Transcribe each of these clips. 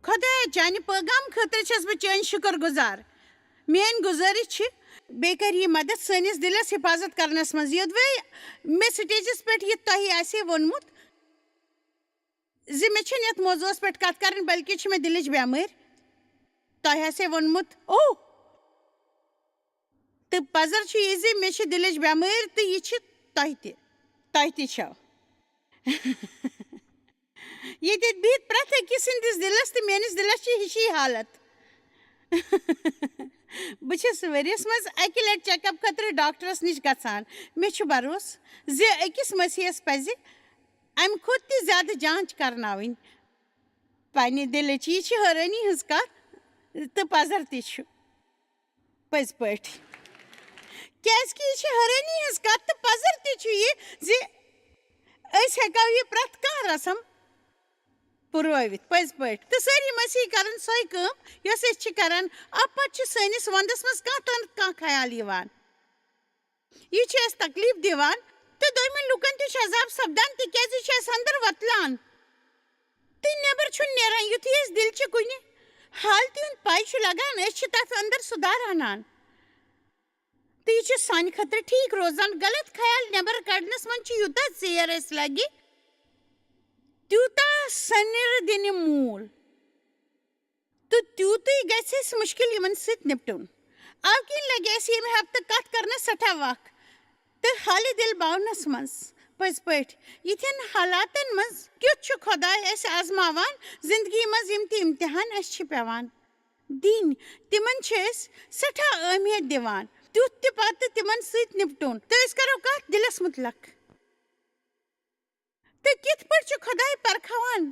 خدایا چانہِ پیغام خٲطرٕ چھَس بہٕ چٲنۍ شُکر گُزار. میٲنۍ گُزٲرِش چھِ بیٚیہِ کَرِ یہِ مدد سٲنِس دِلس حِفاظت کرنس منٛز. یوٚدوے مےٚ سٹیجس پٮ۪ٹھ یہِ تۄہہِ آسہِ ووٚنمُت زِ مےٚ چھَنہٕ یتھ موضوعس پٮ۪ٹھ کتھ کرٕنۍ بلکہِ چھِ مےٚ دِلٕچ بٮ۪مٲرۍ. تۄہہِ آسہِ ووٚنمُت تہٕ پزر چھُ یہِ زِ مےٚ چھِ دِلٕچ بٮ۪مٲرۍ تہٕ یہِ چھِ تۄہہِ تہِ چھو. ییٚتٮ۪تھ بِہِتھ پرٛٮ۪تھ أکِس سٕنٛدِس دِلس تہٕ میٲنِس دِلس چھِ ہِشی حالت. بہٕ چھَس ؤرِیس منٛز اکہِ لٹہِ چیک اپ خٲطرٕ ڈاکٹرس نِش گژھان. مےٚ چھُ بروسہٕ زِ أکِس مسیحس پزِ امہِ کھۄتہٕ تہِ زیادٕ جانچ کرناوٕنۍ. پننہِ دِلٕچ یہِ چھِ حٲرٲنی ہٕنٛز کتھ تہٕ پزر تہِ چھُ پٔزۍ پٲٹھۍ. کیازکہِ یہِ چھِ حٲرٲنی ہٕنٛز کتھ تہٕ پزر تہِ چھُ یہِ زِ أسۍ ہٮ۪کو یہِ پرٛٮ۪تھ کانٛہہ رسم پُرٲوِتھ پٔزۍ پٲٹھۍ. تہٕ سٲری مسیح کرن سۄے کٲم یۄس أسۍ چھِ کران. اَمہِ پتہٕ چھُ سٲنِس ونٛدس منٛز کانٛہہ تہٕ کانٛہہ خیال یِوان. یہِ چھُ اَسہِ تکلیف دِوان تہٕ دوٚیمٮ۪ن لُکن تہِ چھُ عذاب سپدان تِکیازِ یہِ چھُ اَسہِ انٛدر وتلان تہٕ نٮ۪بر چھُنہٕ نیران. یُتھُے أسۍ دِلچہِ کُنہِ حالتہِ ہُنٛد پاے چھُ لگان أسۍ چھِ تتھ انٛدر سُدھار انان تہٕ یہِ چھُ سانہِ خٲطرٕ ٹھیٖک روزان. غلط خیال نٮ۪بر کڑنس منٛز چھُ یوٗتاہ ژیر اَسہِ لگہِ تیوٗتاہ سنِرٕ دِنہِ موٗل تہٕ تیوٗتٕے گژھِ اَسہِ مُشکِل یِمن سۭتۍ نِپٹُن. اَوٕ کِنۍ لگہِ اَسہِ ییٚمہِ ہفتہٕ کتھ کرنس سٮ۪ٹھاہ وق تہٕ حالہِ دِل باونس منٛز. پٔزۍ پٲٹھۍ یِتھٮ۪ن حالاتن منٛز کیُتھ چھُ خۄداے اَسہِ آزماوان زندگی منٛز یِم تہِ امتحان اَسہِ چھِ پٮ۪وان دِنۍ تِمن چھِ أسۍ سٮ۪ٹھاہ اہمیت دِوان. تیُتھ تہِ پتہٕ تِمن سۭتۍ نِپٹُن. تہٕ أسۍ کرو کتھ دِلس مُتعلق تہٕ کِتھ پٲٹھۍ چھُ خۄداے پرکھاوان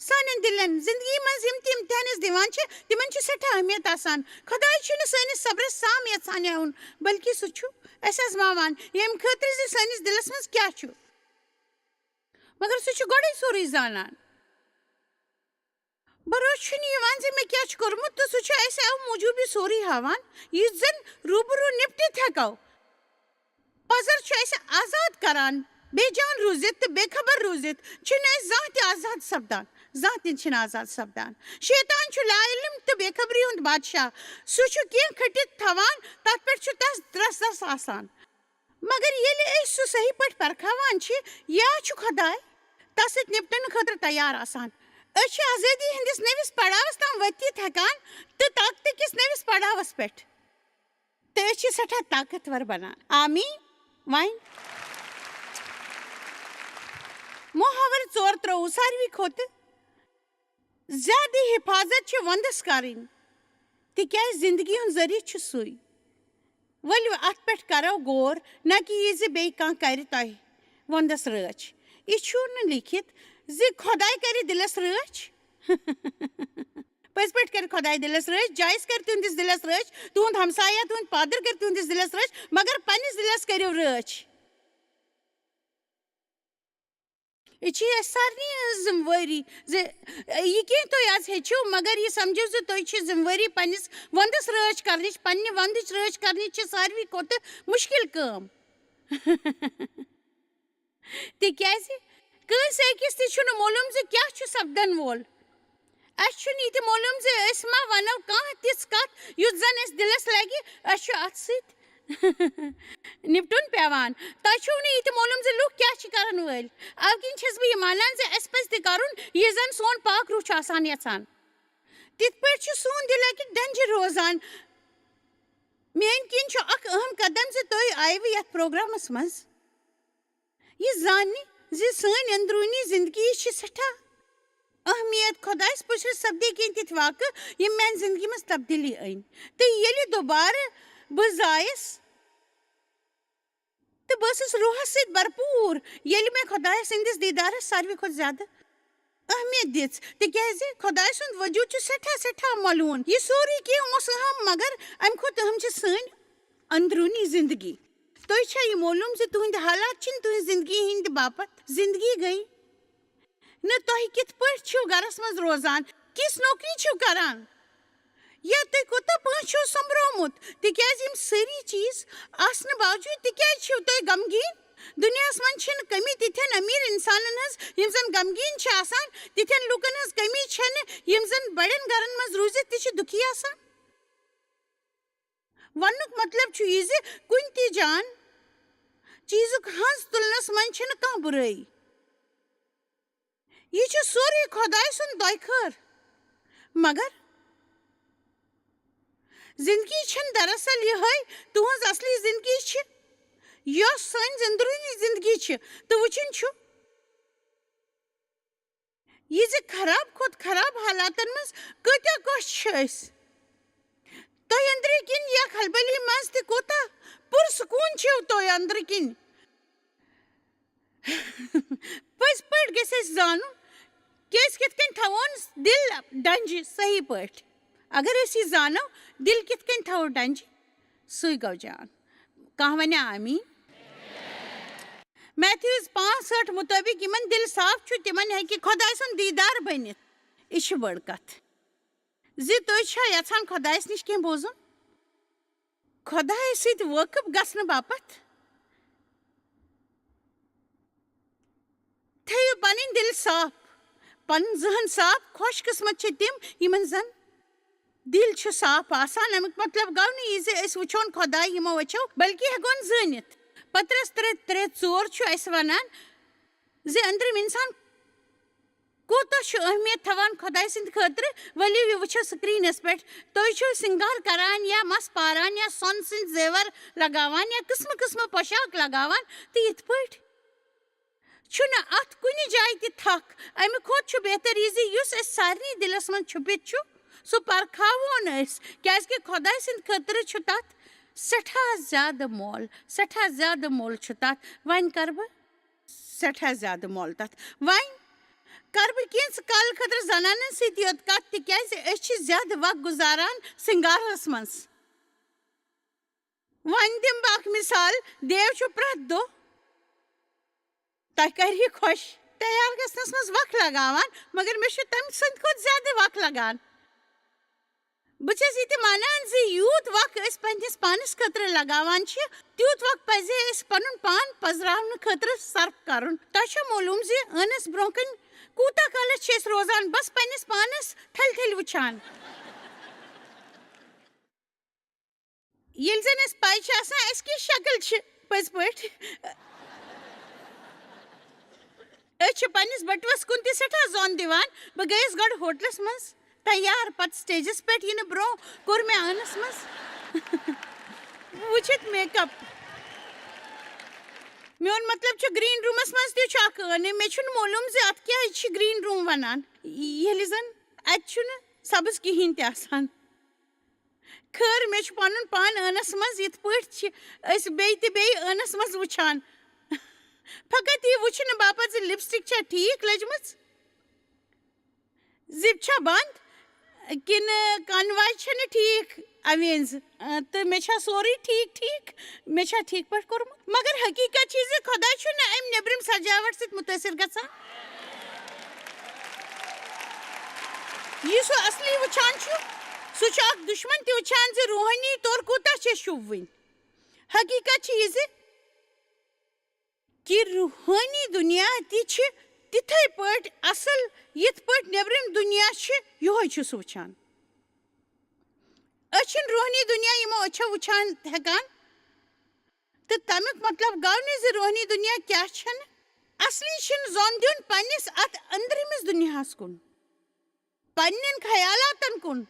سانٮ۪ن دِلن. زندگی منٛز یِم تہِ امتحان أسۍ دِوان چھِ تِمن چھِ سٮ۪ٹھاہ اہمیت آسان. خۄداے چھُنہٕ سٲنِس صبرس سام یژھان ہیوٚن بلکہِ سُہ چھُ اَسہِ آزماوان ییٚمہِ خٲطرٕ زِ سٲنِس دِلس منٛز کیٛاہ چھُ. مگر سُہ چھُ گۄڈے سورُے زانان. بروسہٕ چھُنہٕ یِوان زِ مےٚ کیٛاہ چھُ کوٚرمُت تہٕ سُہ چھُ اَسہِ اَوٕ موٗجوٗب یہِ سورُے ہاوان یُتھ زن روٗبروٗ نِپٹِتھ ہٮ۪کو. پزر چھُ اَسہِ آزاد کران. بے جان روٗزِتھ تہٕ بے خبر روٗزِتھ چھِنہٕ أسۍ زانٛہہ تہِ آزاد سپدان. زانٛہہ تہِ چھِنہٕ آزاد سپدان. شیطان چھُ لا علم تہٕ بے خبری ہُنٛد بادشاہ. سُہ چھُ کینٛہہ کھٔٹِتھ تھاوان تتھ پٮ۪ٹھ چھُ تس ترٛس آسان. مگر ییٚلہِ أسۍ سُہ صحیح پٲٹھۍ پرکھاوان چھِ یا چھُ خۄداے تس سۭتۍ نِپٹنہٕ خٲطرٕ تیار آسان. أسۍ چھِ آزٲدی ہٕنٛدِس نٔوِس پڑاوس تام ؤتھِتھ ہٮ۪کان تہٕ طاقتہٕ کِس نٔوِس پڑاوس پٮ۪ٹھ تہٕ أسۍ چھِ سٮ۪ٹھاہ طاقتور بنان. آمیٖن. وۄنۍ محاور 4 ساروی کھۄتہٕ زیادٕ حِفاظت چھِ ونٛدس کرٕنۍ تِکیازِ زندگی ہُنٛد ذٔریعہٕ چھُ سُے. ؤلِو اتھ پٮ۪ٹھ کرو غور نہ کہِ یہِ زِ بیٚیہِ کانٛہہ کرِ تۄہہِ ونٛدس رٲچھ. یہِ چھُنہٕ لیٖکھِتھ زِ خۄداے کرِ دِلس رٲچھ. پٔزۍ پٲٹھۍ کرِ خۄداے دِلس رٲچھ. جایز کرِ تُہنٛدِس دِلس رٲچھ. تُہُنٛد ہمسایا تُہُنٛد پادر کرِ تُہنٛدِس دِلس رٲچھ. مگر پننِس دِلس کٔرِو رٲچھ. یہِ چھِ اَسہِ سارنٕے ہٕنٛز ذِمہٕ وٲری زِ یہِ کینٛہہ تُہۍ آز ہیٚچھِو مگر یہِ سمجھِو زِ تُہۍ چھِ ذِمہٕ وٲری پننِس ونٛدس رٲچھ کرنٕچ. پننہِ ونٛدٕچ رٲچھ کرنٕچ چھِ ساروی کھۄتہٕ مُشکِل کٲم. تِکیازِ کٲنٛسہِ أکِس تہِ چھُنہٕ معلوٗم زِ کیٛاہ چھُ سپدن وول. اَسہِ چھُنہٕ یہِ تہِ معلوٗم زِ أسۍ ما ونو کانٛہہ تِژھ کتھ یُتھ زن اَسہِ دِلس لگہِ اَسہِ چھُ اتھ سۭتۍ نِپٹُن پیٚوان. تۄہہِ چھُو نہٕ یہِ تہِ معلوٗم زِ لُکھ کیٛاہ چھِ کرن وٲلۍ. اَوٕ کِنۍ چھَس بہٕ یہِ مانان زِ اَسہِ پزِ تہِ کرُن یہِ زن سون پاک روح چھُ آسان یژھان. تِتھ پٲٹھۍ چھُ سون دِل اکہِ ڈنجہِ روزان. میٲنۍ کِنۍ چھُ اکھ اہم قدم زِ تُہۍ آیوٕ یتھ پروگرامس منٛز یہِ زاننہِ زِ سٲنۍ أنٛدروٗنی زندگی چھِ سٮ۪ٹھاہ اہمیت. خۄدایس پٔچھِتھ سپدے کینٛہہ تِتھۍ واقعہٕ یِم میانہِ زندگی منٛز تبدیٖلی أنۍ. تہٕ ییٚلہِ دُبارٕ بہٕ زایس تہٕ بہٕ ٲسٕس روحس سۭتۍ بھرپوٗر ییٚلہِ مےٚ خۄداے سٕنٛدِس دیٖدارس ساروی کھۄتہٕ زیادٕ اہمیت دِژ. تِکیازِ خۄداے سُنٛد وجوٗد چھُ سٮ۪ٹھاہ سٮ۪ٹھاہ ملوٗن. یہِ سورُے کینٛہہ اوس اہم مگر امہِ کھۄتہٕ اہم چھِ سٲنۍ أنٛدروٗنی زندگی. تۄہہِ چھا یہِ معلوٗم زِ تُہنٛدِ حالات چھِنہٕ تُہنٛزِ زندگی ہٕنٛدِ باپتھ. زندگی گٔیے نہٕ تۄہہِ کِتھ پٲٹھۍ چھِو گرس منٛز روزان, کِژھ نوکری چھِو کران, یا تُہۍ کوٗتاہ پٲنٛسہٕ چھِو سوٚمبرومُت. تِکیازِ یِم سٲری چیٖز آسنہٕ باوجوٗد تِکیازِ چھِو تُہۍ غمگیٖن. دُنیاہس منٛز چھِنہٕ کٔمی تِتھٮ۪ن أمیٖر اِنسانن ہٕنٛز یِم زن غمگیٖن چھِ آسان تِتھٮ۪ن لُکن ہٕنٛز کٔمی چھَنہٕ یِم زن بڑٮ۪ن گرن منٛز روٗزِتھ تہِ چھِ دُکھی آسان وننُک مطلب چھُ یہِ زِ کُنہِ تہِ جان چیٖزُک ہنٛز تُلنس منٛز چھنہٕ کانٛہہ بُرٲیی یہِ چھُ سورُے خۄداے سُنٛد دۄیہِ خٲر مگر زندگی چھنہٕ دراصل یِہے تُہنٛز اصلی زندگی چھِ یۄس سٲنۍ أنٛدروٗنی زندگی چھِ تہٕ وٕچھُن چھُ یہِ زِ خراب کھۄتہٕ خراب حالاتن منٛز کۭتیاہ خۄش چھِ أسۍ تۄہہِ أنٛدرٕ کِنۍ یا خلبلی منٛز تہِ کوٗتاہ پُرسکوٗن چھِو تُہۍ أنٛدرٕ کِنۍ پٔزۍ پٲٹھۍ گژھِ اَسہِ زانُن کہِ أسۍ کِتھ کٔنۍ تھاوون دِل ڈنٛجہِ صحیح پٲٹھۍ اگر أسۍ یہِ زانو دِل کِتھ کٔنۍ تھاوو ڈنٛجہِ سُے گوٚو جان کانٛہہ وَنیٛا آمیٖن میتھیوز 5:8 مُطٲبِق یِمن دِل صاف چھُ تِمن ہیٚکہِ خۄداے سُنٛد دیٖدار بٔنِتھ یہِ چھِ بٔڑ کتھ زِ تُہۍ چھا یژھان خۄدایس نِش کینٛہہ بوزُن خۄدایس سۭتۍ وٲقف گژھنہٕ باپتھ تھٲیِو پنٕنۍ دِل صاف پنُن ذہن صاف خۄش قٕسمت چھِ تِم یِمن زن دِل چھُ صاف آسان امیُک مطلب گوٚو نہٕ یہِ زِ أسۍ وٕچھون خۄداے یِمو أچھو بلکہِ ہٮ۪کون زٲنِتھ پترس 3:4 چھُ اَسہِ ونان زِ أنٛدرِم اِنسان کوٗتاہ چھُ اہمیت تھاوان خۄداے سٕنٛدِ خٲطرٕ ؤلِو یہِ وٕچھو سکریٖنس پٮ۪ٹھ تُہۍ چھِو سِنگار کران یا مس پاران یا سۄنہٕ سٕنٛدۍ زیور لگاوان یا قٕسمہٕ قٕسمہٕ پۄشاک لگاوان تہٕ یِتھ پٲٹھۍ چھُنہٕ اتھ کُنہِ جایہِ تہِ تھکھ امہِ کھۄتہٕ چھُ بہتر یہِ زِ یُس أسۍ سارنٕے دِلس منٛز چھُپِتھ چھُ سُہ پرکھاوون أسۍ کیٛازِکہِ خۄداے سٕنٛدِ خٲطرٕ چھُ تتھ سٮ۪ٹھاہ زیادٕ مۄل چھُ تتھ وۄنۍ کرٕ بہٕ سٮ۪ٹھاہ زیادٕ مۄل تتھ وۄنۍ کرٕ بہٕ کینٛژٕ کالہٕ خٲطرٕ زنانن سۭتۍ یوت کتھ تِکیٛازِ أسۍ چھِ زیادٕ وق گُزاران سِنگارس منٛز وۄنۍ دِمہٕ بہٕ اکھ مِثال دیو چھُ پرٛٮ۪تھ دۄہ تۄہہِ کَرِ یہِ خۄش تیار گژھنس منٛز وق لگاوان مگر مےٚ چھُ تمہِ سٕنٛدِ کھۄتہٕ زیادٕ وق لگان بہٕ چھس یہِ تہِ مانان زِ یوٗت وق أسۍ پننِس پانس خٲطرٕ لگاوان چھِ تیوٗت وق پزِ اَسہِ پنُن پان پزراونہٕ خٲطرٕ صرف کرُن تۄہہِ چھو معلوٗم زِ ٲنس برونٛہہ کنہِ کوٗتاہ کالس چھِ أسۍ روزان بس پننِس پانس تھلہِ تھلہِ وٕچھان ییٚلہِ زن اَسہِ پاے چھِ آسان اَسہِ کِژھ شکٕل چھِ پٔزۍ پٲٹھۍ أسۍ چھِ پننِس بٔٹوس کُن تہِ سٮ۪ٹھاہ زوٚن دِوان بہٕ گٔیس گۄڈٕ ہوٹلس منٛز تیار پتہٕ سٹیجس پٮ۪ٹھ یِنہٕ برونٛہہ کوٚر مےٚ ٲنس منٛز وٕچھِتھ میک اپ میون مطلب چھُ گریٖن روٗمس منٛز تہِ چھُ اکھ ٲنہٕ مےٚ چھُنہٕ معلوٗم زِ اتھ کیٛازِ چھِ گریٖن روٗم ونان ییٚلہِ زن اتہِ چھُنہٕ سبٕز کِہیٖنۍ تہِ آسان خٲر مےٚ چھُ پنُن پان ٲنس منٛز یِتھ پٲٹھۍ چھِ أسۍ بیٚیہِ تہِ بیٚیہِ ٲنس منٛز وٕچھان فقط یہِ وٕچھنہٕ باپتھ زِ لپسٹک چھا ٹھیٖک لٔجمٕژ زِپ چھا بنٛد کِنہٕ کنواے چھنہٕ ٹھیٖک اَویٚنٛز تہٕ مےٚ چھا سورُے ٹھیٖک مےٚ چھا ٹھیٖک پٲٹھۍ کوٚرمُت مگر حقیٖقت چھِ زِ خۄداے چھُنہٕ امہِ نیٚبرِم سجاوٹ سۭتۍ مُتٲثر گژھان یہِ سُہ اصلی وٕچھان چھُ سُہ چھُ اکھ دُشمن تہِ وٕچھان زِ روحٲنی طور کوٗتاہ چھِ أسۍ شوٗبوٕنۍ حقیٖقت چھِ یہِ زِ کہِ روحٲنی دُنیا تہِ چھِ تِتھٕے پٲٹھۍ اصل یِتھ پٲٹھۍ نیٚبرِم دُنیا چھِ یِہوے چھُ سُہ وٕچھان أسۍ چھِنہٕ روحٲنی دُنیا یِمو أچھو وٕچھان ہٮ۪کان تہٕ تمیُک مطلب گوٚو نہٕ زِ روحٲنی دُنیا کیٛاہ چھنہٕ اصلی چھُنہٕ زوٚن دیُن پننِس اتھ أنٛدرِمِس دُنیاہس کُن پننٮ۪ن خیالاتن کُن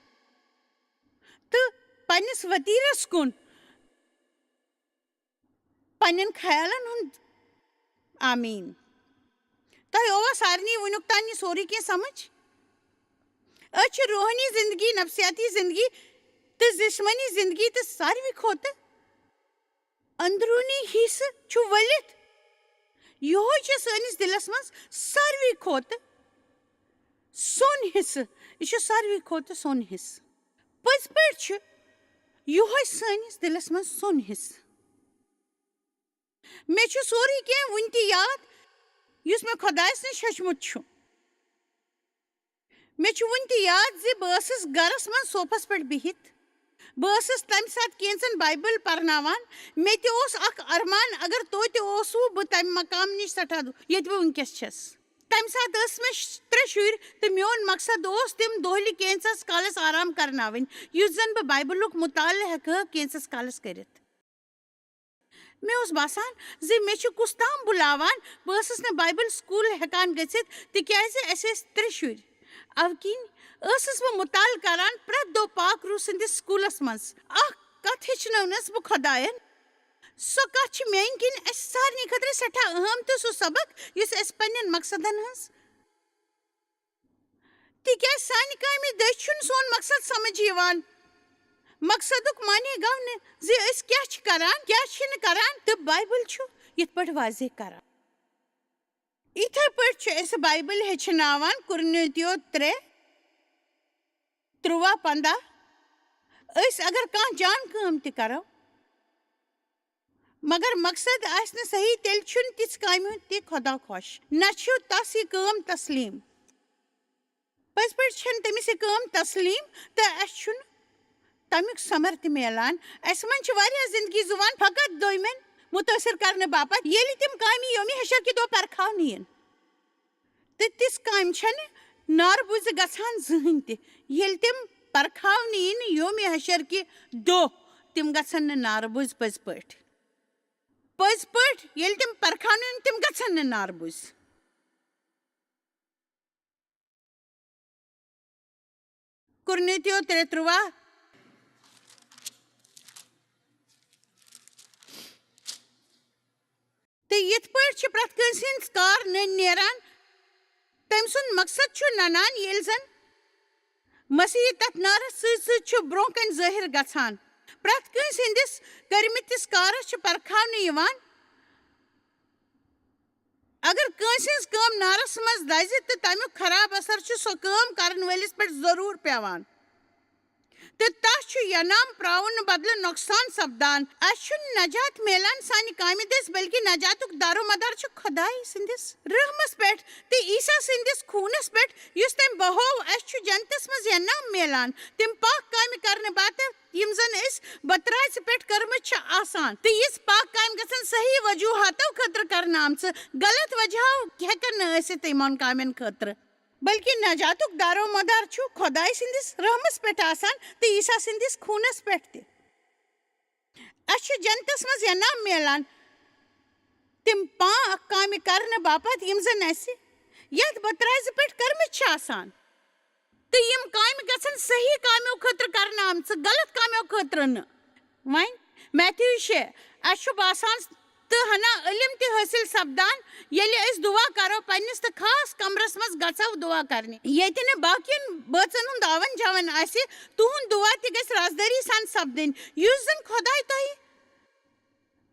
تہٕ پننِس وتیرس کُن پننٮ۪ن خیالن ہُنٛد آمیٖن تۄہہِ اووا سارنٕے وُنیُک تام یہِ سورُے کینٛہہ سمجھ أسۍ چھِ روحٲنی زندگی نفسیاتی زندگی تہٕ جسمٲنی زندگی تہٕ ساروٕے کھۄتہٕ أنٛدروٗنی حصہٕ چھُ ؤلِتھ یِہوے چھُ سٲنِس دِلس منٛز ساروٕے کھۄتہٕ سوٚن حصہٕ یہِ چھُ ساروٕے کھۄتہٕ سوٚن حصہٕ پٔزۍ پٲٹھۍ چھُ یِہوے سٲنِس دِلس منٛز سوٚن حصہٕ مےٚ چھُ سورُے کینٛہہ وُنہِ تہِ یاد یُس مےٚ خۄدایس نِش ہیوٚچھمُت چھُ مےٚ چھُ وُنہِ تہِ یاد زِ بہٕ ٲسٕس گرس منٛز صوفس پٮ۪ٹھ بِہِتھ بہٕ ٲسٕس تَمہِ ساتہٕ کینٛژن بایبل پرناوان مےٚ تہِ اوس اکھ ارمان اگر توتہِ اوسوٕ بہٕ تَمہِ مقام نِش سٮ۪ٹھاہ ییٚتہِ بہٕ وٕنکیٚس چھَس تَمہِ ساتہٕ ٲسۍ مےٚ 3 شُرۍ تہٕ میون مقصد اوس تِم دۄہلہِ کینٛژس کالس آرام کرناوٕنۍ یُس زن بہٕ بایبلُک مُطالعہٕ ہٮ۪کہٕ ہا کینٛژس کالس کٔرِتھ مےٚ اوس باسان زِ مےٚ چھُ کُس تام بُلاوان بہٕ ٲسٕس نہٕ بایبل سکوٗل ہٮ۪کان گٔژھِتھ تِکیازِ اَسہِ ٲسۍ 3 شُرۍ اَوٕ کِنۍ ٲسٕس بہٕ مُطالعہٕ کران پرٛٮ۪تھ دۄہ پاک روح سٕنٛدِس سکوٗلس منٛز اکھ کتھ ہیٚچھنٲونَس بہٕ خۄدایَن سۄ کتھ چھِ میانہِ کِنۍ اَسہِ سارنٕے خٲطرٕ سٮ۪ٹھاہ اہم تہٕ سُہ سبق یُس اَسہِ پننٮ۪ن مقصدن ہٕنٛز تِکیازِ سانہِ کامہِ دٔسۍ چھُنہٕ سون مقصد سمجھ یِوان مقصدُک معنے گوٚو نہٕ زِ أسۍ کیٛاہ چھِ کران کیٛاہ چھِنہٕ کران تہٕ بایبل چھُ یِتھ پٲٹھۍ واضح کران یِتھے پٲٹھۍ چھُ اَسہِ بایبل ہیٚچھناوان کُرنِتیو 3 13-15 أسۍ اگر کانٛہہ جان کٲم تہِ کرو مگر مقصد آسہِ نہٕ صحیح تیٚلہِ چھُنہٕ تِژھ کامہِ ہُنٛد تہِ خۄدا خۄش نہ چھُ تس یہِ کٲم تسلیٖم پٔزۍ پٲٹھۍ چھنہٕ تٔمِس یہِ کٲم تسلیٖم تہٕ اَسہِ چھُنہٕ تمیُک ثمر تہِ میلان اَسہِ منٛز چھِ واریاہ زندگی زُوان فقط دوٚیمٮ۪ن مُتٲثر کرنہٕ باپتھ ییٚلہِ تِم کامہِ یومہِ حشر کہِ دۄہ پرکھاونہٕ یِن تہٕ تِژھ کامہِ چھنہٕ نارٕ بُزِ گژھان زٕہٕنۍ تہِ ییٚلہِ تِم پرکھاونہٕ یِنۍ یومہِ حشر کہِ دۄہ تِم گژھن نہٕ نارٕ بُزۍ پٔزۍ پٲٹھۍ ییٚلہِ تِم پرکھاونہٕ یِن تِم گژھن نہٕ نارٕ بُزۍ کُرنِتیو 3:13 تہٕ یِتھ پٲٹھۍ چھِ پرٛٮ۪تھ کٲنٛسہِ ہٕنٛز کار نٔنۍ نیران تٔمۍ سُنٛد مقصد چھُ ننان ییٚلہِ زن مسیح تتھ نارس سۭتۍ سۭتۍ چھُ برونٛہہ کنہِ ظٲہِر گژھان پرٛٮ۪تھ کٲنٛسہِ ہٕنٛدِس کٔرمٕتِس کارس چھُ پرکھاونہٕ یِوان اگر کٲنٛسہِ ہٕنٛز کٲم نارس منٛز دزِ تہٕ تمیُک خراب اثر چھُ سۄ کٲم کرن وٲلِس پٮ۪ٹھ ضروٗر پیوان تہٕ تس چھُ ینام پراونہٕ بدلہٕ نۄقصان سپدان اسہِ چھُنہٕ نجات میلان سانہِ کامہِ دٔسۍ بلکہِ نجاتُک دارومدار چھُ خۄداے سٕنٛدِس رحمس پٮ۪ٹھ تہٕ عیسیٰ سٕنٛدِس خوٗنس پٮ۪ٹھ یُس تٔمۍ بہوو اسہِ چھُ جنتس منٛز ینام میلان تِم پاک کامہِ کرنہٕ باپتھ یِم زن أسۍ بطرازِ پٮ۪ٹھ کٔرمٕژ چھِ آسان تہٕ یِژھ پاک کامہِ گژھن صحیح وجوٗہاتو خٲطرٕ کرنہٕ آمژٕ غلط وجہو ہٮ۪کن نہٕ ٲسِتھ یِمن کامٮ۪ن خٲطرٕ بلکہِ نجاتُک دارومدار چھُ خۄداے سٕنٛدِس رحمس پٮ۪ٹھ آسان تہٕ عیسیٰ سٕنٛدِس خوٗنس پٮ۪ٹھ تہِ اسہِ چھُ جنتس منٛز ینام میلان تِم پاک کامہِ کرنہٕ باپتھ یِم زن اسہِ یتھ بطرازِ پٮ۪ٹھ کٔرمٕژ چھِ آسان تہٕ یِم کامہِ گژھن صحیح کامیو خٲطرٕ کرنہٕ آمژٕ غلط کامیو خٲطرٕ نہٕ وۄنۍ میتھیو 6 اسہِ چھُ باسان تہٕ ہنا علم تہِ حٲصِل سپدان ییٚلہِ أسۍ دُعا کرو پننِس تہٕ خاص کمرس منٛز گژھو دُعا کرنہِ ییٚتہِ نہٕ باقین بٲژن ہُنٛد آون جاون آسہِ تُہُنٛد دُعا تہِ گژھِ رازدٲری سان سپدٕنۍ یُس زن خۄداے تۄہہِ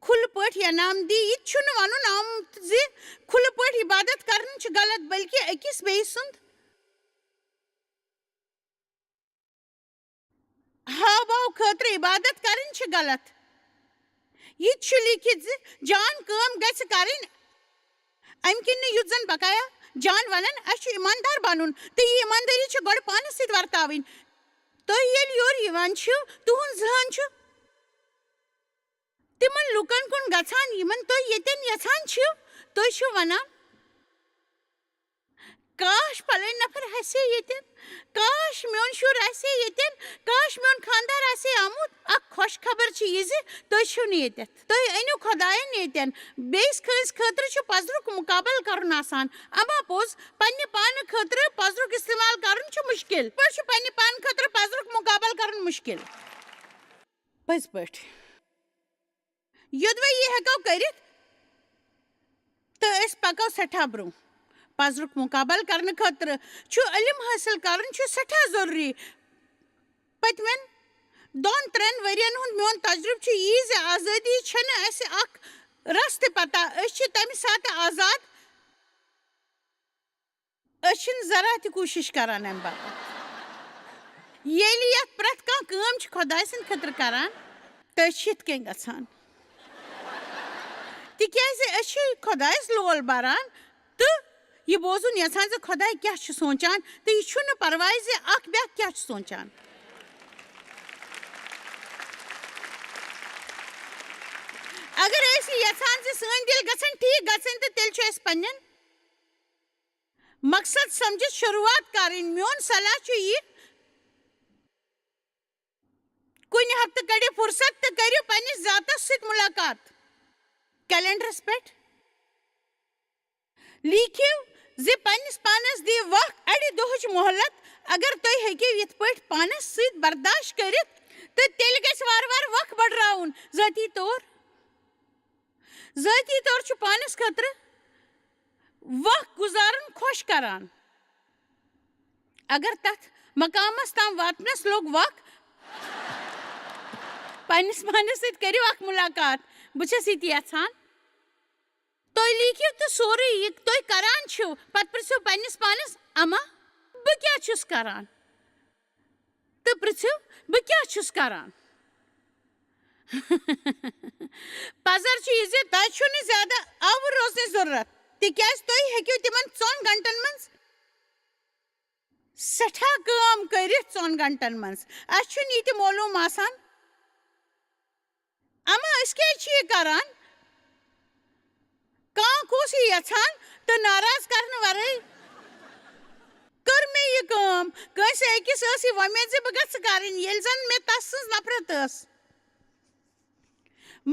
کھُلہٕ پٲٹھۍ ینام دی یہِ تہِ چھُنہٕ ونُن آمُت زِ کھُلہٕ پٲٹھۍ عبادت کرٕنۍ چھِ غلط بلکہِ أکِس بیٚیہِ سُنٛد ہاو باو خٲطرٕ عبادت کرٕنۍ چھِ غلط یہِ تہِ چھُ لیٖکھِتھ زِ جان کٲم گژھِ کرٕنۍ امہِ کِنۍ نہٕ یُتھ زن بقایا جان ونن اسہِ چھُ ایٖماندار بنُن تہٕ یہِ ایٖماندٲری چھِ گۄڈٕ پانس سۭتۍ ورتاوٕنۍ تُہۍ ییٚلہِ یورٕ یِوان چھِو تُہنٛد ذہن چھُ تِمن لُکن کُن گژھان یِمن تُہۍ ییٚتٮ۪ن یژھان چھِو تُہۍ چھِو ونان کاش فلٲنۍ نفر آسہِ ہے ییٚتٮ۪ن کاش میون شُر آسہِ ہے ییٚتٮ۪ن کاش میون خانٛدار آسہِ ہے آمُت اکھ خۄش خبر چھِ یہِ زِ تُہۍ چھِو نہٕ ییٚتٮ۪تھ تُہۍ أنِو خۄداین ییٚتٮ۪ن بیٚیِس کٲنٛسہِ خٲطرٕ چھُ پزرُک مُقابل کرُن آسان اما پوٚز پننہِ پانہٕ خٲطرٕ پزرُک استعمال کرُن چھُ مُشکِل یِتھ پٲٹھۍ چھُ پننہِ پانہٕ خٲطرٕ پزرُک مُقابل کرُن مُشکِل پٔزۍ پٲٹھۍ یوٚدوے یہِ ہٮ۪کو کٔرِتھ تہٕ أسۍ پکو سٮ۪ٹھاہ برونٛہہ پزرُک مُقابل کرنہٕ خٲطرٕ چھُ علم حٲصِل کرُن چھُ سٮ۪ٹھاہ ضروٗری پٔتمٮ۪ن 2-3 ؤرین ہُنٛد میون تجرُبہٕ چھُ یی زِ آزٲدی چھنہٕ اسہِ اکھ رس تہِ پتہ أسۍ چھِ تمہِ ساتہٕ آزاد أسۍ چھِنہٕ ذرا تہِ کوٗشش کران امہِ باپتھ ییٚلہِ یتھ پرٛٮ۪تھ کانٛہہ کٲم چھِ خۄداے سٕنٛدِ خٲطرٕ کران تہٕ أسۍ چھِ یِتھ کٔنۍ گژھان تِکیازِ أسۍ چھِ خۄدایس لول بران تہٕ یہِ بوزُن یژھان زِ خۄداے کیٛاہ چھُ سونٛچان تہٕ یہِ چھُنہٕ پرواے زِ اکھ بیاکھ کیٛاہ چھُ سونٛچان اگر أسۍ یژھان زِ سٲنۍ دِل گژھن ٹھیٖک گژھٕنۍ تہٕ تیٚلہِ چھُ اَسہِ پنٛنٮ۪ن مقصد سمجھِتھ شروعات کرٕنۍ. میون صلاح چھُ یہِ کُنہِ ہفتہٕ کٔڑِو فرصت تہٕ کٔرِو پنٛنِس ذاتس سۭتۍ مُلاقات. کیلنڈرس پٮ۪ٹھ لیٖکھِو زِ پنٛنِس پانس دِیِو وق اَڑِ دۄہٕچ مۄہلت. اگر تُہۍ ہیٚکِو یِتھ پٲٹھۍ پانس سۭتۍ برداشت کٔرِتھ تہٕ تیٚلہِ گژھِ وارٕ وارٕ وق بڑراوُن. ذٲتی طور چھُ پانس خٲطرٕ وق گُزارُن خۄش کران. اگر تتھ مقامس تام واتنس لوٚگ وق پنٛنِس پانس سۭتۍ کٔرِو اکھ مُلاقات. بہٕ چھَس یہِ تہِ یژھان تُہۍ لیٖکھِو تہٕ سورُے یہِ تُہۍ کران چھِو پتہٕ پرٛژھِو پنٛنِس پانس اما بہٕ کیٛاہ چھُس کران تہٕ پرٛژھِو بہٕ کیٛاہ چھُس کران. پزر چھُ یہِ زِ تۄہہِ چھُو نہٕ زیادٕ آوُر روزنٕچ ضروٗرت تِکیٛازِ تُہۍ ہیٚکِو تِمن 4 گنٹن منٛز سٮ۪ٹھاہ کٲم کٔرِتھ. 4 گنٹن منٛز اَسہِ چھُنہٕ یہِ تہِ معلوٗم آسان اما أسۍ کیٛازِ چھِ یہِ کران. کانٛہہ اوس یہِ یژھان تہٕ ناراض کرنہٕ ورٲے کٔر مےٚ یہِ کٲم. کٲنٛسہِ أکِس ٲس یہِ وۄمید زِ بہٕ گژھٕ کرٕنۍ ییٚلہِ زن مےٚ تس سٕنٛز نفرت ٲس.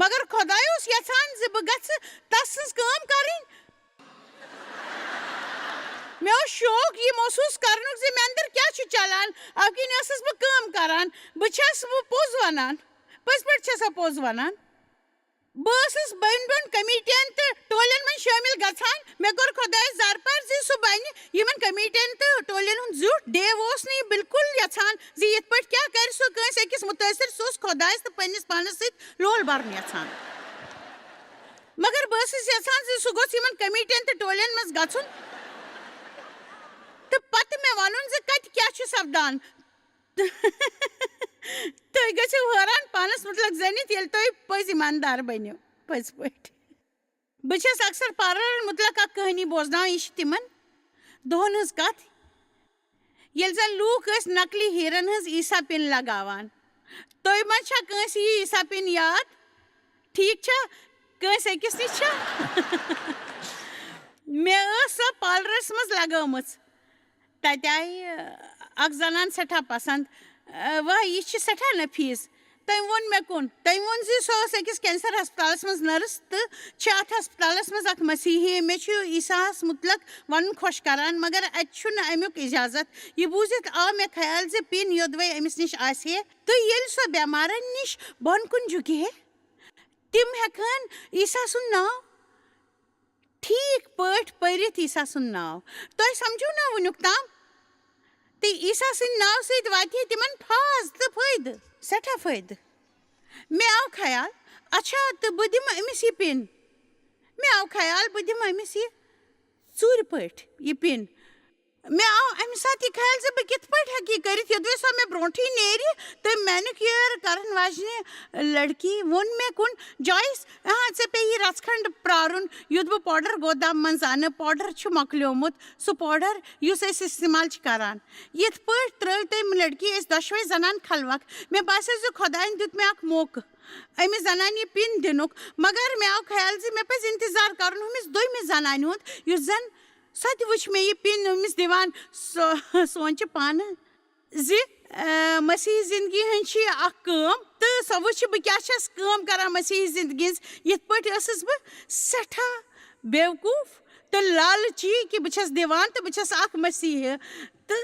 مگر خۄداے اوس یژھان زِ بہٕ گژھٕ تس سٕنٛز کٲم کرٕنۍ. مےٚ اوس شوق یہِ محسوٗس کرنُک زِ مےٚ انٛدر کیٛاہ چھُ چلان. اَوٕ کِنۍ ٲسٕس بہٕ کٲم کران. بہٕ چھَس پوٚز ونان پٔزۍ پٲٹھۍ چھَسا پوٚز ونان. بہٕ ٲسٕس بۄن بۄن کمیٹین تہٕ ٹولین منٛز شٲمِل گژھان. مےٚ کوٚر خۄدایس درپار زِ سُہ بنہِ یِمن کمیٹین تہٕ ٹولین ہُنٛد زیُٹھ. ڈیو اوس نہٕ یہِ بالکل یژھان زِ یِتھ پٲٹھۍ کیٛاہ کرِ سُہ کٲنٛسہِ أکِس مُتٲثر. سُہ اوس خۄدایس تہٕ پنٛنِس پانس سۭتۍ لول بھرُن یژھان. مگر بہٕ ٲسٕس یژھان زِ سُہ گوٚژھ یِمن کمیٹین تہٕ ٹولین منٛز گژھُن تہٕ پتہٕ مےٚ ونُن زِ کتہِ کیٛاہ چھُ سپدان. تُہۍ گٔژھِو حٲران پانس مُتعلق زٲنِتھ ییٚلہِ تُہۍ پٔزۍ ایٖماندار بٔنِو. پٔزۍ پٲٹھۍ بہٕ چھَس اکثر پارلرن مُتعلق اکھ کہانی بوزناوان. یہِ چھِ تِمن دۄہن ہٕنٛز کتھ ییٚلہِ زن لوٗکھ ٲسۍ نقلی ہیٖرن ہٕنٛز عیٖسا پِن لگاوان. تۄہہِ منٛز چھا کٲنٛسہِ یہِ عیٖسا پِن یاد؟ ٹھیٖک چھا کٲنٛسہِ أکِس نِش چھا؟ مےٚ ٲس سۄ پارلرس منٛز لگٲومٕژ. تتہِ آیہِ اکھ زنان سٮ۪ٹھاہ پسنٛد. واہ یہِ چھِ سٮ۪ٹھاہ نفیٖس. تٔمۍ ووٚن مےٚ کُن. تٔمۍ ووٚن زِ سۄ ٲس أکِس کینسر ہسپتالس منٛز نٔرس تہٕ چھِ اتھ ہسپتالس منٛز اکھ مسیحی. مےٚ چھُ عیٖساہس مُتعلق ونُن خۄش کران مگر اتہِ چھُنہٕ امیُک اِجازت. یہِ بوٗزِتھ آو مےٚ خیال زِ پِن یوٚدوے أمِس نِش آسہِ ہے تہٕ ییٚلہِ سۄ بٮ۪مارن نِش بۄن کُن جُکہِ ہے تِم ہٮ۪کہٕ ہن عیٖسا سُنٛد ناو ٹھیٖک پٲٹھۍ پٔرِتھ. عیٖسا سُنٛد ناو تۄہہِ سمجھو نا وُنیُک تام تہٕ عیٖسا سٕنٛدِ ناوٕ سۭتۍ واتہِ ہے تِمن فاز تہٕ فٲیدٕ سٮ۪ٹھاہ فٲیدٕ. مےٚ آو خیال اچھا تہٕ بہٕ دِمہٕ أمِس یہِ پِن. مےٚ آو خیال بہٕ دِمہٕ أمِس یہِ ژوٗرِ پٲٹھۍ یہِ پِن. مےٚ آو امہِ ساتہٕ یہِ خیال زِ بہٕ کِتھ پٲٹھۍ ہٮ۪کہٕ یہِ کٔرِتھ یوٚدوے سۄ مےٚ برونٛٹھٕے نیرِ. تہٕ مینِکیور کرن واجنہِ لڑکی ووٚن مےٚ کُن جایس ژےٚ پیٚیی رژھ کھنٛڈ پرٛارُن یُتھ بہٕ پوڈر گودام منٛز انہٕ. پوڈر چھُ مۄکلیومُت سُہ پوڈر یُس أسۍ استعمال چھِ کران. یِتھ پٲٹھۍ ترٛٲو تٔمۍ لڑکی أسۍ دۄشوے زنان خلوق. مےٚ باسیو زِ خۄداین دیُت مےٚ اکھ موقعہٕ أمِس زنانہِ یہِ پِن دِنُک. مگر مےٚ آو خیال زِ مےٚ پزِ انتظار کرُن ہُمِس دوٚیمِس زنانہِ ہُنٛد یُس زن سۄ تہِ وٕچھ مےٚ یہِ پِن أمِس دِوان. سۄ سونٛچہِ پانہٕ زِ مسیحی زندگی ہٕنٛز چھِ یہِ اکھ کٲم تہٕ سۄ وٕچھِ بہٕ کیٛاہ چھَس کٲم کران مسیحی زندگی ہٕنٛز. یِتھ پٲٹھۍ ٲسٕس بہٕ سٮ۪ٹھاہ بیوقوٗف تہٕ لالچی کہِ بہٕ چھَس دِوان تہٕ بہٕ چھَس اکھ مسیحی تہٕ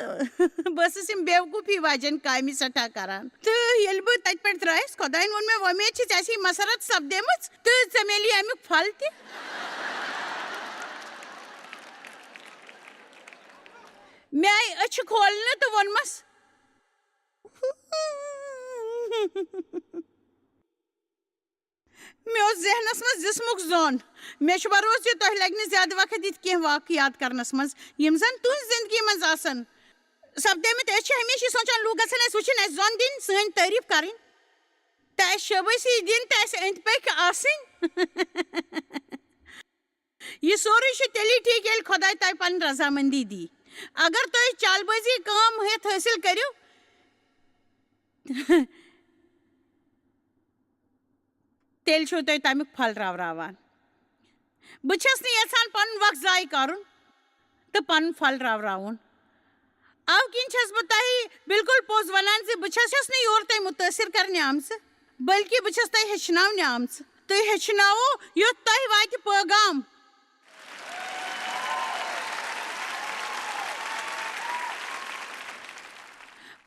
بہٕ ٲسٕس یِم بیوقوٗفی واجٮ۪ن کامہِ سٮ۪ٹھاہ کران. تہٕ ییٚلہِ بہٕ تتہِ پٮ۪ٹھ درٛایس خۄداین ووٚن مےٚ وۄمید چھِ ژےٚ چھے مسرت سپدیمٕژ تہٕ ژےٚ میلی امیُک پھل تہِ. مےٚ آیہِ أچھِ کھولنہٕ تہٕ ووٚنمس مےٚ اوس ذہنس منٛز دِژمُک زوٚن. مےٚ چھُ بروسہٕ زِ تۄہہِ لگہِ نہٕ زیادٕ وقت یِتھ کینٛہہ واقعہٕ یاد کرنس منٛز یِم زن تُہنٛزِ زندگی منٛز آسن سپدیمٕتۍ. أسۍ چھِ ہمیشہِ سونٛچان لوٗکھ گژھن اَسہِ وٕچھِنۍ اَسہِ زوٚن دِنۍ سٲنۍ تعریٖف کرٕنۍ تہٕ اَسہِ شٲبٲشی دِنۍ تہٕ اَسہِ أنٛدۍ پٔکۍ آسٕنۍ. یہِ سورُے چھُ تیٚلی ٹھیٖک ییٚلہِ خۄداے تۄہہِ پنٕنۍ رضامندی دی. اگر تُہۍ چال بٲزی کٲم ہٮ۪تھ حٲصِل کٔرِو تیل چھو تۄہہِ تَمیُک پھل راوراوان بہٕ چھَس نہٕ یژھان پَنُن وقت ضایع کَرُن تہٕ پَنُن پھل راوراوُن اَوٕ کِنۍ چھَس بہٕ تۄہہِ بالکُل پوٚز وَنان زِ بہٕ چھَس نہٕ یور تۄہہِ مُتٲثر کَرنہِ آمژٕ بٔلکہِ بہٕ چھَس تۄہہِ ہیٚچھناونہِ آمژٕ تُہۍ ہیٚچھناوو یُتھ تۄہہِ واتہِ پٲغام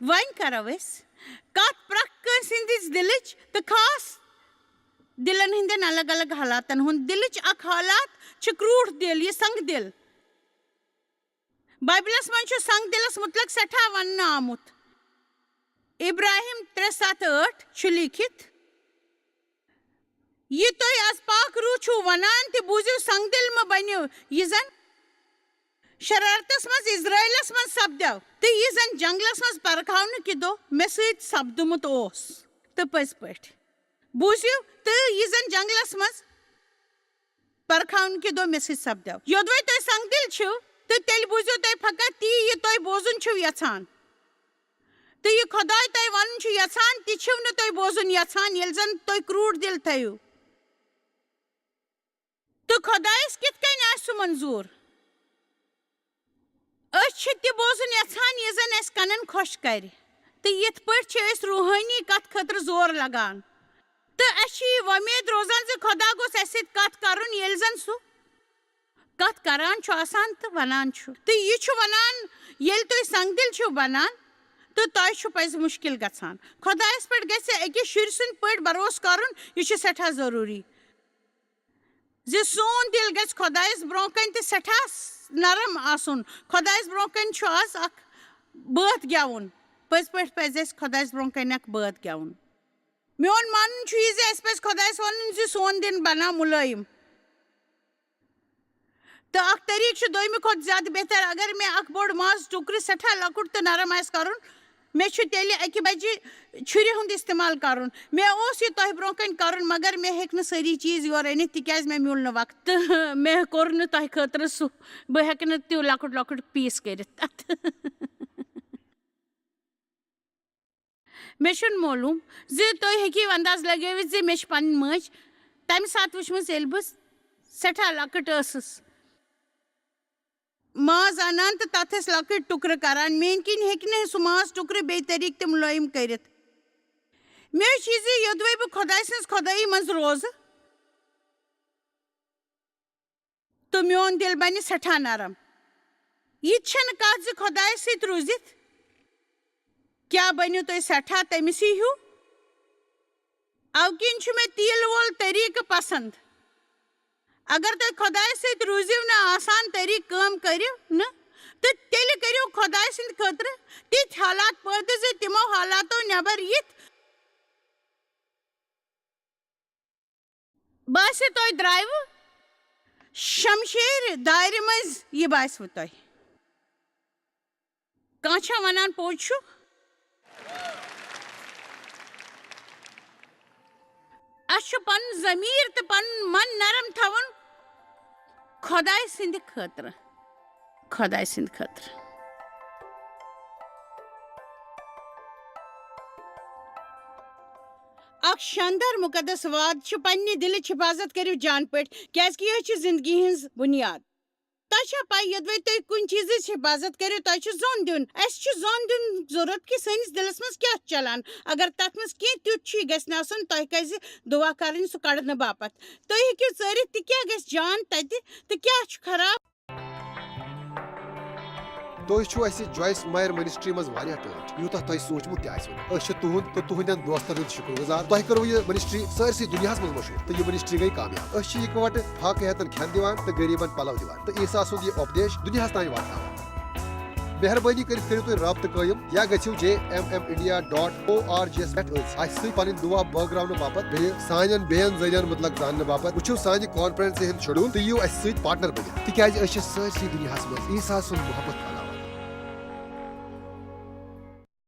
وۄنۍ کَرو أسۍ کَتھ پرٛٮ۪تھ کٲنٛسہِ ہٕنٛدِس دِلٕچ تہٕ خاص دِلن ہٕنٛدٮ۪ن الگ الگ حالاتن ہُنٛد دِلٕچ اکھ حالات چھِ کرٛوٗٹھ دِل یہِ سنٛگ دِل بایبلس منٛز چھُ سنٛگ دِلس مُتعلق سٮ۪ٹھاہ وننہٕ آمُت ابراہیم 3:7 چھُ لیٖکھِتھ یہِ تُہۍ آز پاک روح چھِو ونان تہِ بوٗزِو سنٛگ دِل مہٕ بٔنِو یہِ زن شرارتس منٛز اِزرٲیلس منٛز سپدیو تہٕ یہِ زن جنگلس منٛز پرکھاونہٕ کہِ دۄہ مےٚ سۭتۍ سپدمُت اوس تہٕ پٔزۍ پٲٹھۍ بوٗزِو تہٕ یہِ زن جنگلس منٛز پرکھاونہٕ کہِ دۄہ مےٚ سۭتۍ سپدیو یوٚدوے تُہۍ سنٛگ دِل چھِو تہٕ تیٚلہِ بوٗزِو تُہۍ فقط تی یہِ تُہۍ بوزُن چھِو یژھان تہٕ یہِ خۄداے تۄہہِ ونُن چھُ یژھان تہِ چھِو نہٕ تُہۍ بوزُن یژھان ییٚلہِ زن تُہۍ کرٛوٗٹھ دِل تھٲیِو تہٕ خۄدایس کِتھ کٔنۍ آسہِ سُہ منظوٗر أسۍ چھِ تہِ بوزُن یژھان یہِ زن اَسہِ کَنن خۄش کرِ تہٕ یِتھ پٲٹھۍ چھِ أسۍ روحٲنی کتھ خٲطرٕ زور لگان تہٕ اَسہِ چھِ یہِ وۄمید روزان زِ خۄدا گوٚژھ اَسہِ سۭتۍ کتھ کرُن ییٚلہِ زن سُہ کتھ کران چھُ آسان تہٕ ونان چھُ تہٕ یہِ چھُ ونان ییٚلہِ تُہۍ سنٛگ دِل چھِو بنان تہٕ تۄہہِ چھُ پزِ مُشکِل گژھان خۄدایس پٮ۪ٹھ گژھِ أکِس شُرۍ سٕنٛدۍ پٲٹھۍ بروسہٕ کرُن یہِ چھُ سٮ۪ٹھاہ ضروٗری زِ سون دِل گژھِ خۄدایس برونٛہہ کنہِ تہِ سٮ۪ٹھاہ نرم آسُن خۄدایس برونٛہہ کنہِ چھُ آز اکھ بٲتھ گٮ۪وُن پٔزۍ پٲٹھۍ پزِ اَسہِ خۄدایس برونٛہہ کنہِ اکھ بٲتھ گٮ۪وُن میون مانُن چھُ یہِ زِ اَسہِ پزِ خۄدایس ونُن زِ سون دِل بناو مُلٲیِم تہٕ اکھ طٔریٖقہٕ چھُ دوٚیمہِ کھۄتہٕ زیادٕ بہتر اگر مےٚ اکھ بوٚڑ ماز ٹُکرٕ سٮ۪ٹھاہ لۄکُٹ تہٕ نرم آسہِ کرُن مےٚ چھُ تیٚلہِ اَکہِ بجہِ چھُرِ ہُنٛد استعمال کرُن مےٚ اوس یہِ تۄہہِ برونٛہہ کنہِ کرُن مگر مےٚ ہیٚکہِ نہٕ سٲری چیٖز یورٕ أنِتھ تِکیازِ مےٚ میوٗل نہٕ وقت تہٕ مےٚ کوٚر نہٕ تۄہہِ خٲطرٕ سُہ بہٕ ہیٚکہٕ نہٕ تیوٗت لۄکُٹ لۄکُٹ پیٖس کٔرِتھ تتھ مےٚ چھُنہٕ معلوٗم زِ تُہۍ ہیٚکِو انداز لگٲوِتھ زِ مےٚ چھِ پنٕنۍ مٲج تمہِ ساتہٕ وٕچھمٕژ ییٚلہِ بہٕ سٮ۪ٹھاہ لۄکٕٹ ٲسٕس ماز انان تہٕ تتھ ٲسۍ لۄکٕٹۍ ٹُکرٕ کران میٲنۍ کِنۍ ہیٚکہِ نہٕ سُہ ماز ٹُکرٕ بیٚیہِ طٔریٖقہٕ تہِ مُلٲیِم کٔرِتھ مےٚ وٕچھ یہِ زِ یوٚدوے بہٕ خۄداے سٕنٛز خۄدٲیی منٛز روزٕ تہٕ میون دِل بنہِ سٮ۪ٹھاہ نرم یہِ تہِ چھنہٕ کتھ زِ خۄدایس سۭتۍ روٗزِتھ کیٛاہ بٔنِو تُہۍ سٮ۪ٹھاہ تٔمِسٕے ہیوٗ اَوٕ کِنۍ چھُ مےٚ تیٖلہٕ وول طٔریٖقہٕ پسنٛد اگر تُہۍ خۄدایس سۭتۍ روٗزِو نہٕ آسان طٔریٖقہٕ کٲم کٔرِو نہٕ تہٕ تیٚلہِ کٔرِو خۄداے سٕنٛدِ خٲطرٕ تِتھۍ حالات پٲدٕ زِ تِمو حالاتو نٮ۪بر یِتھ باسہِ تُہۍ درٛایوٕ شمشیر دارِ منٛز یہِ باسوٕ تۄہہِ کانٛہہ چھا ونان پوٚز چھُ اَسہِ چھُ پنُن ضمیٖر تہٕ پنُن من نرم تھاوُن خۄداے سٕنٛدِ خٲطرٕ خۄداے سٕنٛدِ خٲطرٕ اکھ شاندار مُقدس واد چھُ پننہِ دِلٕچ حِفاظت کٔرِو جان پٲٹھۍ کیازِ کہِ یہِ چھِ زندگی ہٕنٛز بُنیاد تۄہہِ چھا پاے یوٚدوے تُہۍ کُنہِ چیٖزٕچ حِفاظت کٔرِو تۄہہِ چھُ زوٚن دیُن اَسہِ چھُ زوٚن دیُن ضوٚرتھ کہِ سٲنِس دِلس منٛز کیٛاہ چھُ چلان اگر تتھ منٛز کینٛہہ تیُتھ چھُ یہِ گژھِ نہٕ آسُن تۄہہِ پزِ دُعا کرٕنۍ سُہ کڑنہٕ باپتھ تُہۍ ہیٚکِو ژٲرِتھ تہِ کیٛاہ گژھِ جان تتہِ تہٕ کیٛاہ چھُ خراب تُہۍ چھِو اَسہِ جویس مایر منسٹری منٛز واریاہ ٹٲٹھۍ یوٗتاہ تۄہہِ سوٗنٛچمُت تہِ آسِوٕ أسۍ چھِ تُہُنٛد تہٕ تُہنٛدٮ۪ن دوستن ہُنٛد شُکر گُزار تۄہہِ کٔرٕو یہِ منسٹری سٲرسٕے دُنیاہس منٛز مشہوٗر تہٕ یہِ منسٹری گٔے کامیاب أسۍ چھِ اِکوٹہٕ فاقہٕ ہٮ۪تن کھٮ۪ن دِوان تہٕ غریٖبن پلو دِوان تہٕ عیٖسا سُنٛد یہِ اُپدیش دُنیاہس تانۍ واتناوان مہربٲنی کٔرِتھ کٔرِو تُہۍ رٲبطہٕ قٲیِم یا گٔژھِو jmmindia.org یَس پٮ۪ٹھ اَسہِ سۭتۍ پنٕنۍ دُعا بٲگراونہٕ باپتھ بیٚیہِ سانٮ۪ن بیٚین ذٔریعن مُتعلق زاننہٕ باپتھ وٕچھِو سانہِ کانفرنسہِ ہُنٛد شڈوٗل تہٕ یِیِو اَسہِ سۭتۍ پارٹنر بٔنِتھ تِکیازِ أسۍ چھِ سٲرسٕے دُنیاہس منٛز عیٖسا سُنٛد محبت کران